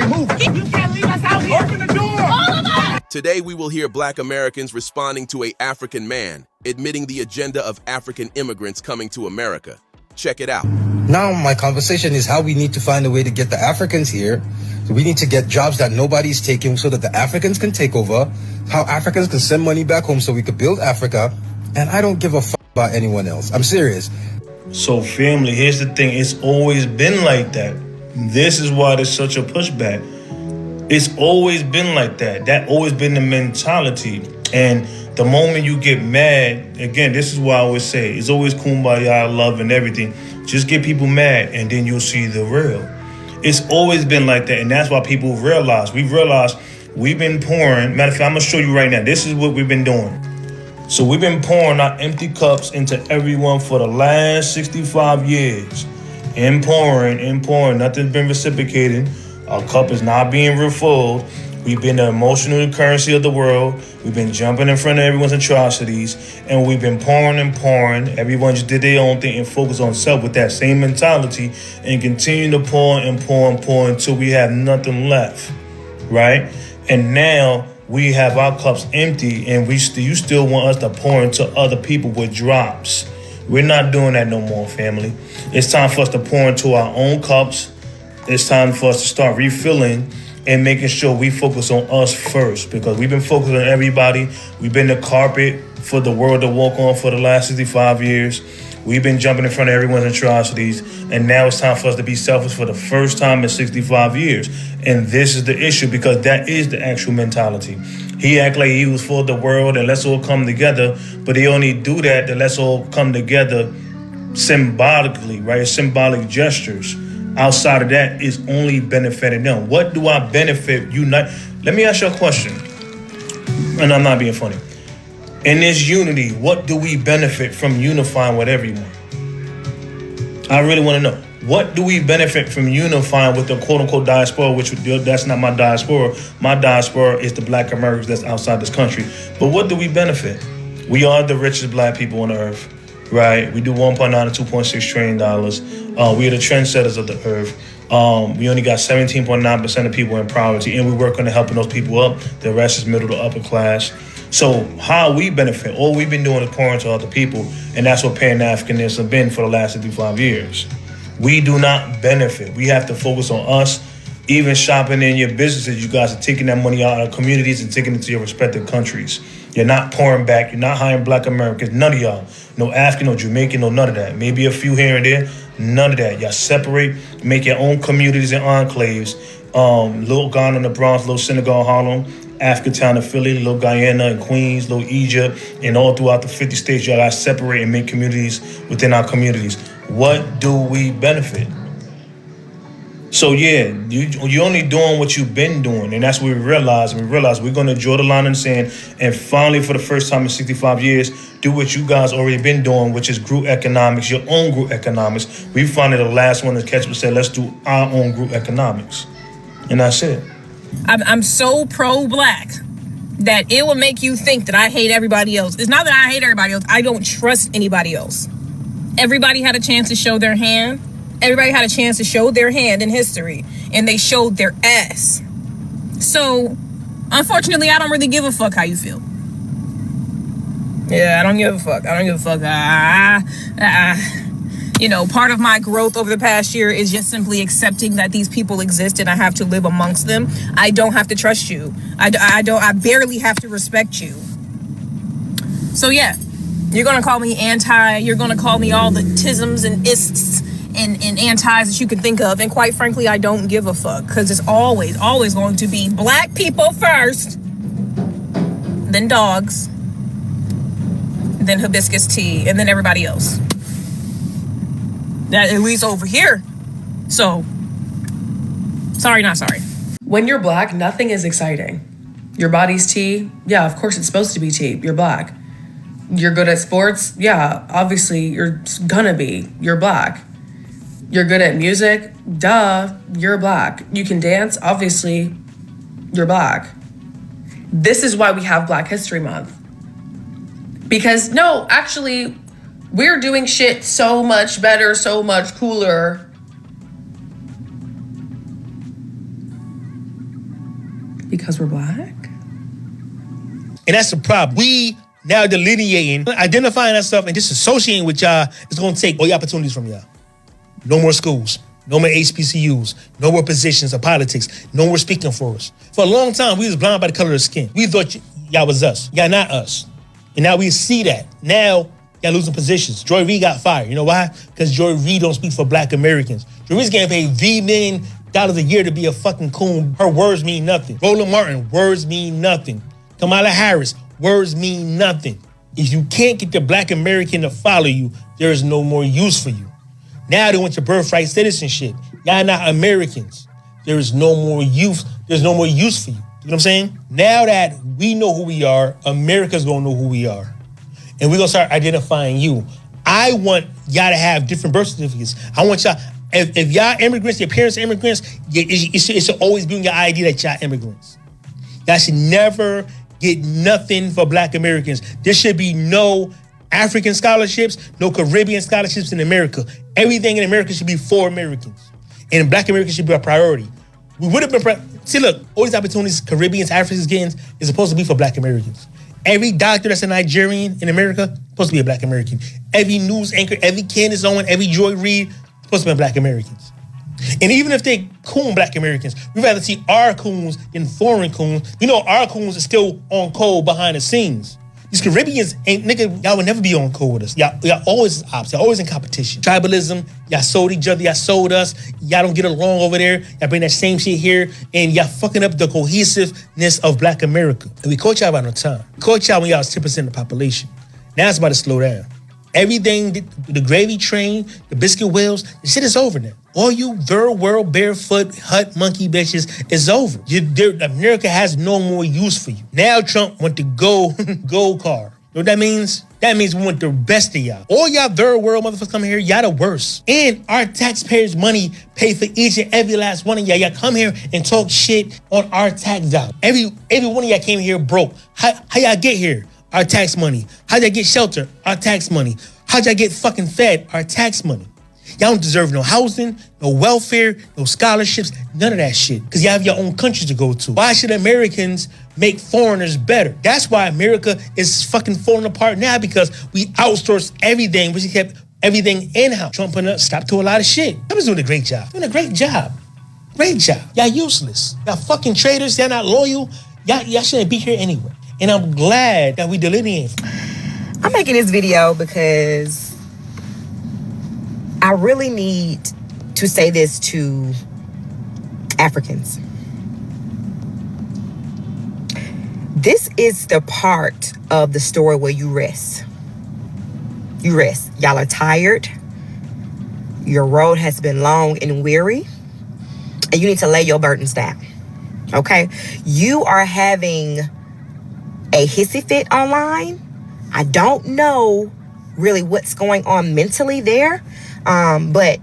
ain't moving. You can't leave us out here. Open the door. All of us. Today, we will hear Black Americans responding to an African man admitting the agenda of African immigrants coming to America. Check it out. Now, my conversation is how we need to find a way to get the Africans here. So we need to get jobs that nobody's taking so that the Africans can take over, how Africans can send money back home so we could build Africa. And I don't give a fuck about anyone else. I'm serious. So family, here's the thing. It's always been like that. This is why there's such a pushback. It's always been like that. That always been the mentality. And the moment you get mad, again, this is why I always say, it's always kumbaya, love and everything. Just get people mad and then you'll see the real. It's always been like that. And that's why people realize, we've been pouring. Matter of fact, I'm gonna show you right now. This is what we've been doing. So we've been pouring our empty cups into everyone for the last 65 years. And pouring. Nothing's been reciprocated. Our cup is not being refilled. We've been the emotional currency of the world. We've been jumping in front of everyone's atrocities. And we've been pouring and pouring. Everyone just did their own thing and focused on self with that same mentality and continue to pour and pour and pour until we have nothing left, right? And now we have our cups empty and you still want us to pour into other people with drops. We're not doing that no more, family. It's time for us to pour into our own cups. It's time for us to start refilling and making sure we focus on us first, because we've been focused on everybody. We've been the carpet for the world to walk on for the last 65 years. We've been jumping in front of everyone's atrocities, and now it's time for us to be selfish for the first time in 65 years. And this is the issue, because that is the actual mentality. He act like he was for the world and let's all come together, but he only do that to let's all come together symbolically, right? Symbolic gestures. Outside of that, it's only benefiting them. What do I benefit unite? Let me ask you a question, and I'm not being funny. In this unity, what do we benefit from unifying with everyone? I really want to know. What do we benefit from unifying with the quote-unquote diaspora, which that's not my diaspora. My diaspora is the Black Americans that's outside this country. But what do we benefit? We are the richest Black people on earth, right? We do 1.9 to 2.6 trillion dollars. We are the trendsetters of the earth. We only got 17.9% of people in poverty, and we work on helping those people up. The rest is middle to upper class. So how we benefit? All we've been doing is pouring to other people, and that's what Pan-Africanists have been for the last 55 years. We do not benefit. We have to focus on us. Even shopping in your businesses, you guys are taking that money out of communities and taking it to your respective countries. You're not pouring back. You're not hiring Black Americans. None of y'all. No African, no Jamaican, no none of that. Maybe a few here and there. None of that. Y'all separate, make your own communities and enclaves. Little Ghana in the Bronx, Little Senegal, Harlem, Africatown and Philly, Little Guyana and Queens, Little Egypt, and all throughout the 50 states, y'all gotta separate and make communities within our communities. What do we benefit? So yeah, you're only doing what you've been doing, and that's what we realize. And we realize we're gonna draw the line in the sand, and finally, for the first time in 65 years, do what you guys already been doing, which is group economics, your own group economics. We finally the last one to catch up and say, let's do our own group economics, and that's it. I'm so pro-Black that it will make you think that I hate everybody else. It's not that I hate everybody else. I don't trust anybody else. Everybody had a chance to show their hand. Everybody had a chance to show their hand in history, and they showed their ass. So, unfortunately, I don't really give a fuck how you feel. Yeah, I don't give a fuck. You know, part of my growth over the past year is just simply accepting that these people exist and I have to live amongst them. I don't have to trust you. I barely have to respect you. So yeah, you're going to call me anti, you're going to call me all the tisms and ists and antis that you can think of. And quite frankly, I don't give a fuck, because it's always going to be Black people first, then dogs, then hibiscus tea, and then everybody else. That at least over here. So, sorry, not sorry. When you're Black, nothing is exciting. Your body's tea. Yeah, of course it's supposed to be tea. You're Black. You're good at sports. Yeah, obviously you're gonna be. You're Black. You're good at music. Duh, you're Black. You can dance. Obviously, you're Black. This is why we have Black History Month. Because no, actually, we're doing shit so much better, so much cooler Because we're black? And that's the problem. We now delineating, identifying ourselves, and disassociating with y'all is going to take all your opportunities from y'all. No more schools. No more HBCUs. No more positions of politics. No more speaking for us. For a long time, we was blind by the color of the skin. We thought y'all was us. Y'all not us. And now we see that. Now, y'all losing positions. Joy Reid got fired. You know why? Because Joy Reid don't speak for black Americans. Joy Reid's getting paid $3 million a year to be a fucking coon. Her words mean nothing. Roland Martin, words mean nothing. Kamala Harris, words mean nothing. If you can't get the black American to follow you, there is no more use for you. Now they want your birthright citizenship. Y'all not Americans. There is no more use. There's no more use for you. You know what I'm saying? Now that we know who we are, America's gonna know who we are. And we're gonna start identifying you. I want y'all to have different birth certificates. I want y'all, if y'all immigrants, your parents are immigrants, it should always be on your ID that y'all immigrants. Y'all should never get nothing for black Americans. There should be no African scholarships, no Caribbean scholarships in America. Everything in America should be for Americans. And black Americans should be a priority. We would have been, see look, all these opportunities Caribbeans, Africans getting is supposed to be for black Americans. Every doctor that's a Nigerian in America supposed to be a black American. Every news anchor, every Candace Owen, every Joy Reid supposed to be black Americans. And even if they coon black Americans, we'd rather see our coons than foreign coons. You know, our coons are still on code behind the scenes. These Caribbeans ain't, nigga, y'all would never be on code with us. Y'all always opposite. Y'all always in competition. Tribalism, y'all sold each other, y'all sold us. Y'all don't get along over there. Y'all bring that same shit here, and y'all fucking up the cohesiveness of black America. And we caught y'all about no time. We caught y'all when y'all was 10% of the population. Now it's about to slow down. Everything, the gravy train, the biscuit wheels, the shit is over now. All you third world barefoot hut monkey bitches is over. America has no more use for you. Now Trump want the gold car. You know what that means? That means we want the best of y'all. All y'all third world motherfuckers come here, y'all the worst. And our taxpayers' money pay for each and every last one of y'all. Y'all come here and talk shit on our tax dollars. Every one of y'all came here broke. How y'all get here? Our tax money. How'd y'all get shelter? Our tax money. How'd y'all get fucking fed? Our tax money. Y'all don't deserve no housing, no welfare, no scholarships, none of that shit. Because y'all have your own country to go to. Why should Americans make foreigners better? That's why America is fucking falling apart now, because we outsourced everything, but we kept everything in-house. Trump put stop to a lot of shit. Trump is doing a great job. Doing a great job. Great job. Y'all useless. Y'all fucking traitors. Y'all not loyal. Y'all shouldn't be here anyway. And I'm glad that we delineate. I'm making this video because I really need to say this to Africans. This is the part of the story where you rest. You rest. Y'all are tired. Your road has been long and weary. And you need to lay your burdens down. Okay? You are having a hissy fit online. I don't know really what's going on mentally there. But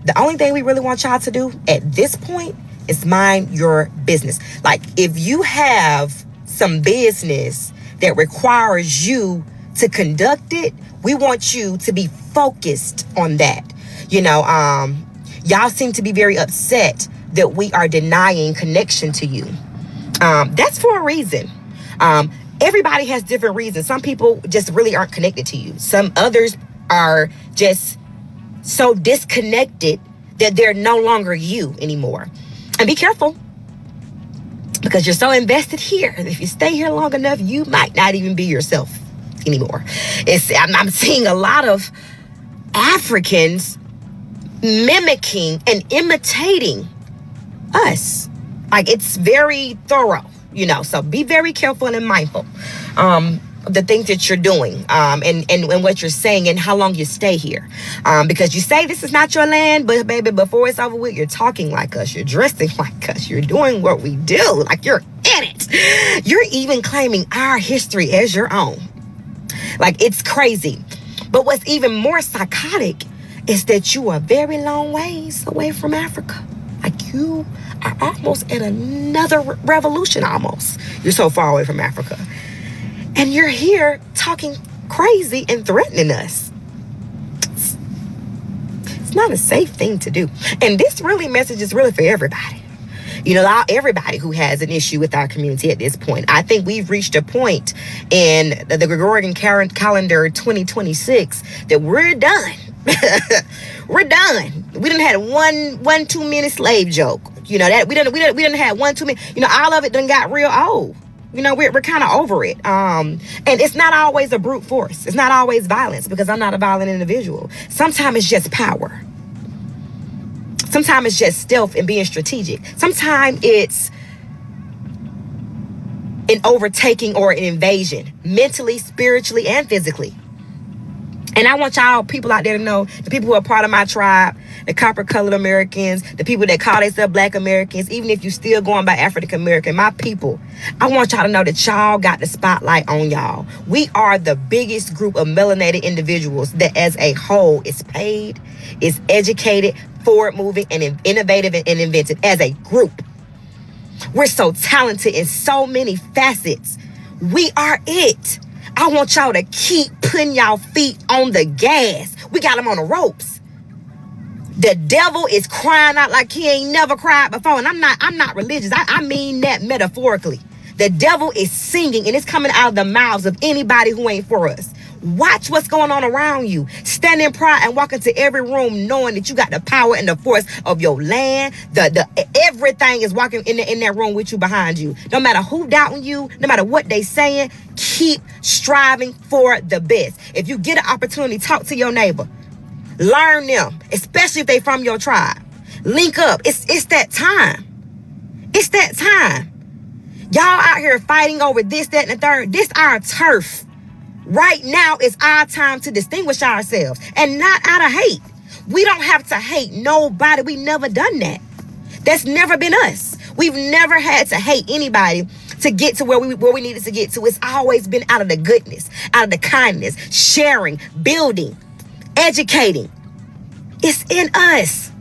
the only thing we really want y'all to do at this point is mind your business. Like, if you have some business that requires you to conduct it, we want you to be focused on that. You know, y'all seem to be very upset that we are denying connection to you. That's for a reason. Everybody has different reasons. Some people just really aren't connected to you. Some others are just so disconnected that they're no longer you anymore. And be careful, because you're so invested here. If you stay here long enough, you might not even be yourself anymore. I'm seeing a lot of Africans mimicking and imitating us. Like, it's very thorough, you know, so be very careful and mindful of the things that you're doing, and what you're saying and how long you stay here. Because you say this is not your land, but baby, before it's over with, you're talking like us, you're dressing like us, you're doing what we do, like you're in it. You're even claiming our history as your own. Like, it's crazy. But what's even more psychotic is that you are very long ways away from Africa. Like, you are almost at another revolution, almost. You're so far away from Africa. And you're here talking crazy and threatening us. It's not a safe thing to do. And this message is really for everybody. everybody who has an issue with our community at this point. I think we've reached a point in the Gregorian calendar 2026 that we're done. We're done. We done had one too many slave joke. That we done had one too many. All of it done got real old. We're kind of over it. And it's not always a brute force. It's not always violence, because I'm not a violent individual. Sometimes it's just power. Sometimes it's just stealth and being strategic. Sometimes it's an overtaking or an invasion, mentally, spiritually, and physically. And I want y'all people out there to know, the people who are part of my tribe, the copper-colored Americans, the people that call themselves Black Americans, even if you still going by African American, my people, I want y'all to know that y'all got the spotlight on y'all. We are the biggest group of melanated individuals that as a whole is paid, is educated, forward-moving, and innovative and inventive as a group. We're so talented in so many facets. We are it. I want y'all to keep putting y'all feet on the gas. We got them on the ropes. The devil is crying out like he ain't never cried before. And I'm not religious. I mean that metaphorically. The devil is singing, and it's coming out of the mouths of anybody who ain't for us. Watch what's going on around you. Stand in pride and walk into every room knowing that you got the power and the force of your land. Everything is walking in that room with you, behind you. No matter who doubting you, no matter what they saying, keep striving for the best. If you get an opportunity, talk to your neighbor. Learn them, especially if they from your tribe. Link up. It's that time. It's that time. Y'all out here fighting over this, that, and the third. This our turf. Right now is our time to distinguish ourselves, and not out of hate. We don't have to hate nobody. We never done that. That's never been us. We've never had to hate anybody to get to where we needed to get to. It's always been out of the goodness, out of the kindness, sharing, building, educating. It's in us.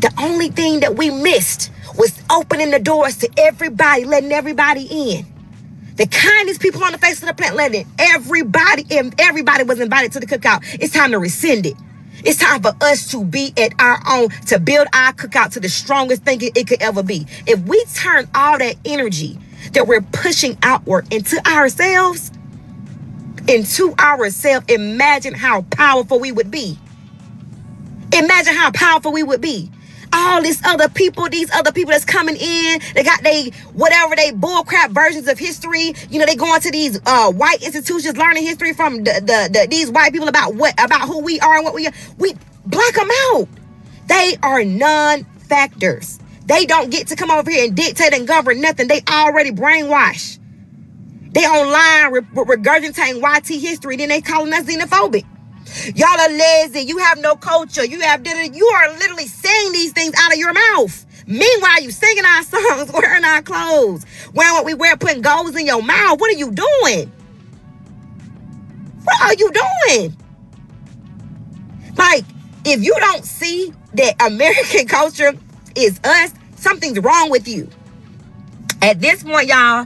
The only thing that we missed was opening the doors to everybody, letting everybody in. The kindest people on the face of the planet, letting everybody was invited to the cookout. It's time to rescind it. It's time for us to be at our own, to build our cookout to the strongest thing it could ever be. If we turn all that energy that we're pushing outward into ourselves, imagine how powerful we would be. Imagine how powerful we would be. All these other people that's coming in, they got they bullcrap versions of history. They going to these white institutions learning history from these white people about who we are and what we are. We block them out. They are non-factors. They don't get to come over here and dictate and govern nothing. They already brainwashed. They online regurgitating YT history, then they calling us xenophobic. Y'all are lazy. You have no culture. You are literally saying these things out of your mouth. Meanwhile, you singing our songs, wearing our clothes, wearing what we wear, putting goals in your mouth. What are you doing? What are you doing? Like, if you don't see that American culture is us, something's wrong with you. At this point, y'all,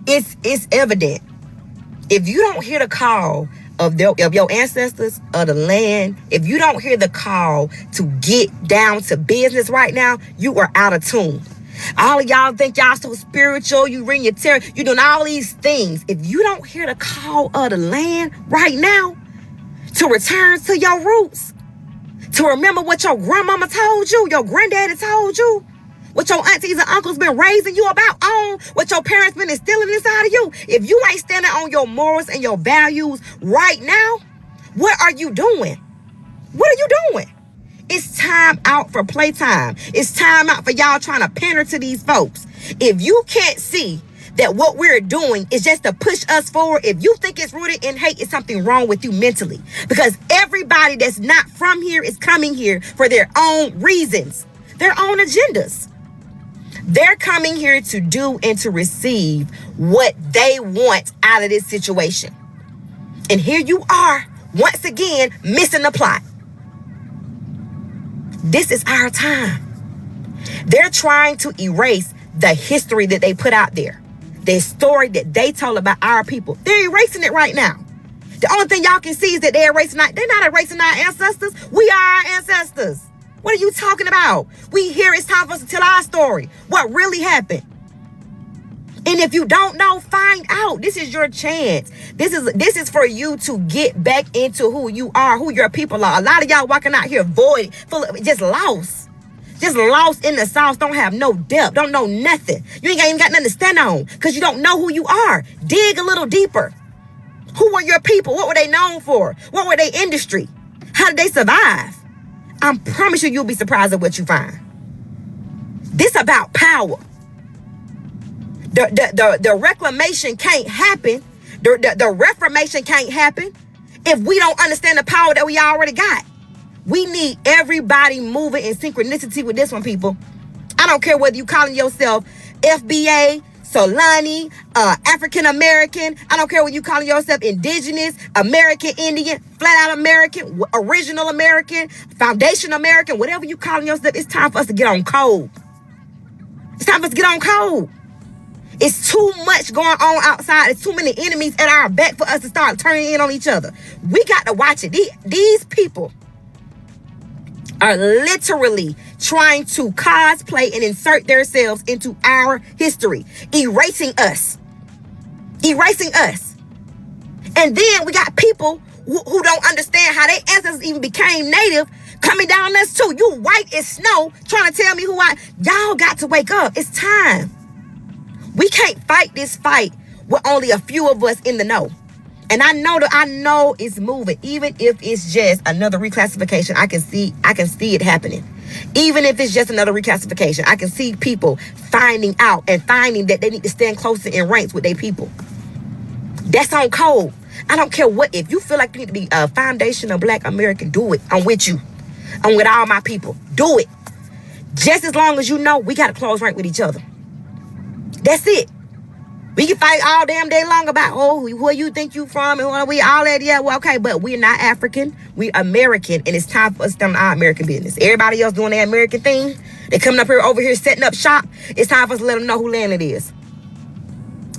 it's evident. If you don't hear the call of your ancestors, of the land, if you don't hear the call to get down to business right now, you are out of tune. All of y'all think y'all so spiritual, you ring your terror, you doing all these things. If you don't hear the call of the land right now to return to your roots, to remember what your grandmama told you, your granddaddy told you, what your aunties and uncles been raising you about on, what your parents been instilling inside of you. If you ain't standing on your morals and your values right now, what are you doing? What are you doing? It's time out for playtime. It's time out for y'all trying to pander to these folks. If you can't see that what we're doing is just to push us forward, if you think it's rooted in hate, it's something wrong with you mentally. Because everybody that's not from here is coming here for their own reasons, their own agendas. They're coming here to do and to receive what they want out of this situation. And here you are, once again, missing the plot. This is our time. They're trying to erase the history that they put out there. The story that they told about our people. They're erasing it right now. The only thing y'all can see is that they're not erasing our ancestors. We are our ancestors. What are you talking about? We here, it's time for us to tell our story. What really happened? And if you don't know, find out. This is your chance. This is for you to get back into who you are, who your people are. A lot of y'all walking out here void, full of just lost. Just lost in the sauce, don't have no depth, don't know nothing. You ain't even got nothing to stand on because you don't know who you are. Dig a little deeper. Who were your people? What were they known for? What were their industry? How did they survive? I promise you, you'll be surprised at what you find. This about power. The reclamation can't happen. The reformation can't happen if we don't understand the power that we already got. We need everybody moving in synchronicity with this one, people. I don't care whether you calling yourself FBA, Solani, African American. I don't care whether you calling yourself Indigenous, American Indian, flat out American, original American, foundation American, whatever you calling yourself. It's time for us to get on code. It's time for us to get on code. It's too much going on outside. It's too many enemies at our back for us to start turning in on each other. We got to watch it. These people are literally trying to cosplay and insert themselves into our history, erasing us. And then we got people who don't understand how their ancestors even became native coming down us too. You white as snow trying to tell me y'all got to wake up. It's time. We can't fight this fight with only a few of us in the know. And I know it's moving. Even if it's just another reclassification, I can see it happening. Even if it's just another reclassification, I can see people finding out and finding that they need to stand closer in ranks with their people. That's on code. I don't care what. If you feel like you need to be a foundational Black American, do it. I'm with you. I'm with all my people. Do it. Just as long as you know we got to close rank with each other. That's it. We can fight all damn day long about, where you think you from and where we all that. Yeah, well, okay, but we're not African. We're American, and it's time for us to stand on our American business. Everybody else doing their American thing. They coming up here over here setting up shop. It's time for us to let them know who land it is.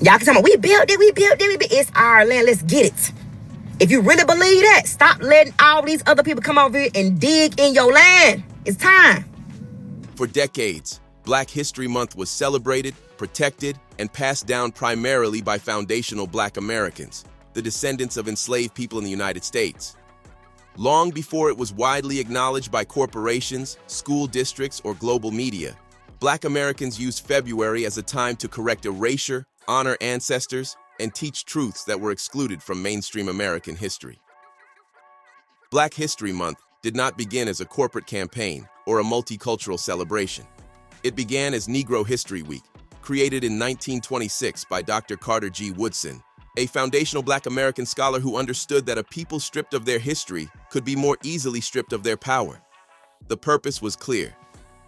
Y'all can tell me, we built it. It's our land. Let's get it. If you really believe that, stop letting all these other people come over here and dig in your land. It's time. For decades, Black History Month was celebrated, protected, and passed down primarily by foundational Black Americans, the descendants of enslaved people in the United States. Long before it was widely acknowledged by corporations, school districts, or global media, Black Americans used February as a time to correct erasure, honor ancestors, and teach truths that were excluded from mainstream American history. Black History Month did not begin as a corporate campaign or a multicultural celebration. It began as Negro History Week, created in 1926 by Dr. Carter G. Woodson, a foundational Black American scholar who understood that a people stripped of their history could be more easily stripped of their power. The purpose was clear: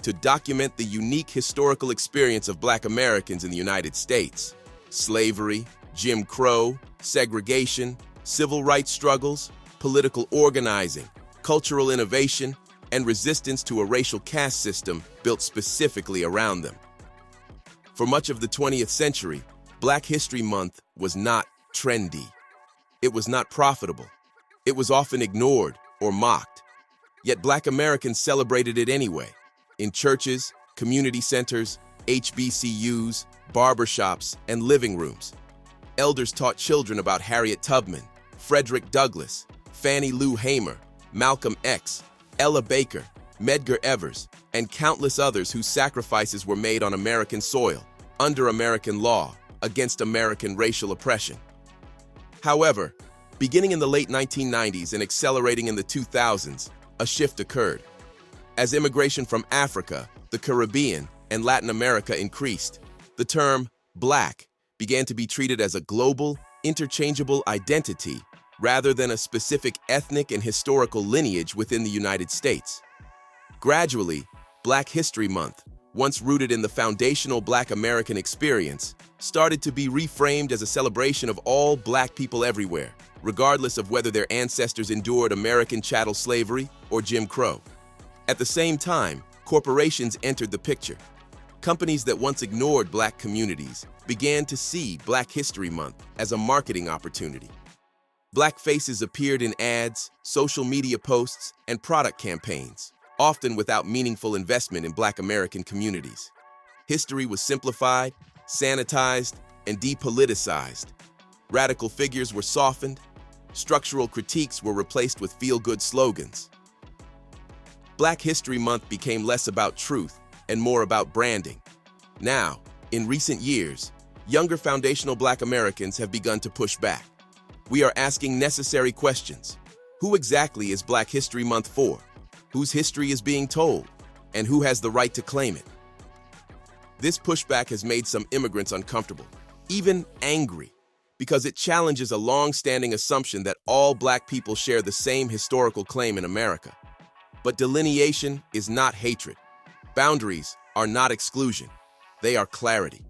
to document the unique historical experience of Black Americans in the United States. Slavery, Jim Crow, segregation, civil rights struggles, political organizing, cultural innovation, and resistance to a racial caste system built specifically around them. For much of the 20th century, Black History Month was not trendy. It was not profitable. It was often ignored or mocked. Yet Black Americans celebrated it anyway, in churches, community centers, HBCUs, barbershops, and living rooms. Elders taught children about Harriet Tubman, Frederick Douglass, Fannie Lou Hamer, Malcolm X, Ella Baker, Medgar Evers, and countless others whose sacrifices were made on American soil, under American law, against American racial oppression. However, beginning in the late 1990s and accelerating in the 2000s, a shift occurred. As immigration from Africa, the Caribbean, and Latin America increased, the term Black began to be treated as a global, interchangeable identity rather than a specific ethnic and historical lineage within the United States. Gradually, Black History Month, once rooted in the foundational Black American experience, started to be reframed as a celebration of all Black people everywhere, regardless of whether their ancestors endured American chattel slavery or Jim Crow. At the same time, corporations entered the picture. Companies that once ignored Black communities began to see Black History Month as a marketing opportunity. Black faces appeared in ads, social media posts, and product campaigns, often without meaningful investment in Black American communities. History was simplified, sanitized, and depoliticized. Radical figures were softened. Structural critiques were replaced with feel-good slogans. Black History Month became less about truth and more about branding. Now, in recent years, younger foundational Black Americans have begun to push back. We are asking necessary questions. Who exactly is Black History Month for? Whose history is being told? And who has the right to claim it? This pushback has made some immigrants uncomfortable, even angry, because it challenges a long-standing assumption that all Black people share the same historical claim in America. But delineation is not hatred. Boundaries are not exclusion. They are clarity.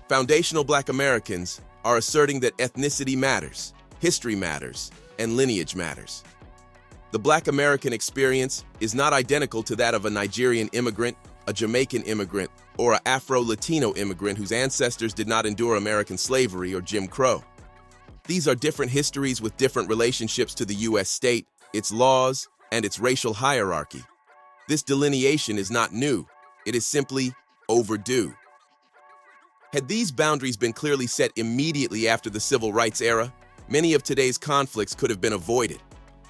Foundational Black Americans are asserting that ethnicity matters, history matters, and lineage matters. The Black American experience is not identical to that of a Nigerian immigrant, a Jamaican immigrant, or an Afro-Latino immigrant whose ancestors did not endure American slavery or Jim Crow. These are different histories with different relationships to the U.S. state, its laws, and its racial hierarchy. This delineation is not new. It is simply overdue. Had these boundaries been clearly set immediately after the Civil Rights era, many of today's conflicts could have been avoided.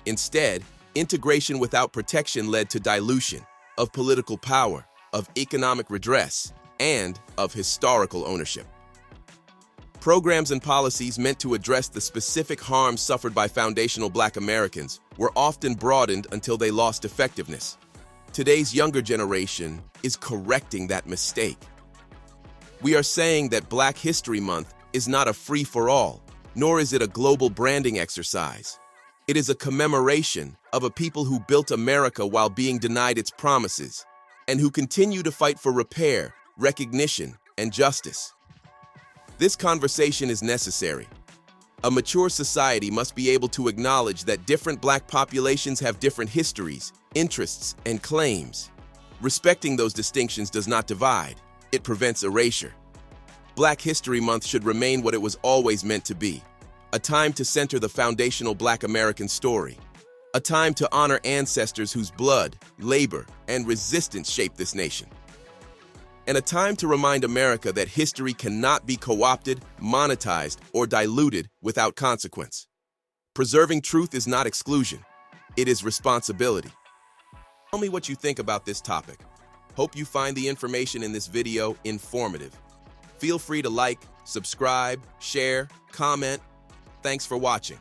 Instead, integration without protection led to dilution of political power, of economic redress, and of historical ownership. Programs and policies meant to address the specific harms suffered by foundational Black Americans were often broadened until they lost effectiveness. Today's younger generation is correcting that mistake. We are saying that Black History Month is not a free-for-all, nor is it a global branding exercise. It is a commemoration of a people who built America while being denied its promises, and who continue to fight for repair, recognition, and justice. This conversation is necessary. A mature society must be able to acknowledge that different Black populations have different histories, interests, and claims. Respecting those distinctions does not divide. It prevents erasure. Black History Month should remain what it was always meant to be, a time to center the foundational Black American story, a time to honor ancestors whose blood, labor, and resistance shaped this nation, and a time to remind America that history cannot be co-opted, monetized, or diluted without consequence. Preserving truth is not exclusion. It is responsibility. Tell me what you think about this topic. Hope you find the information in this video informative. Feel free to like, subscribe, share, comment. Thanks for watching.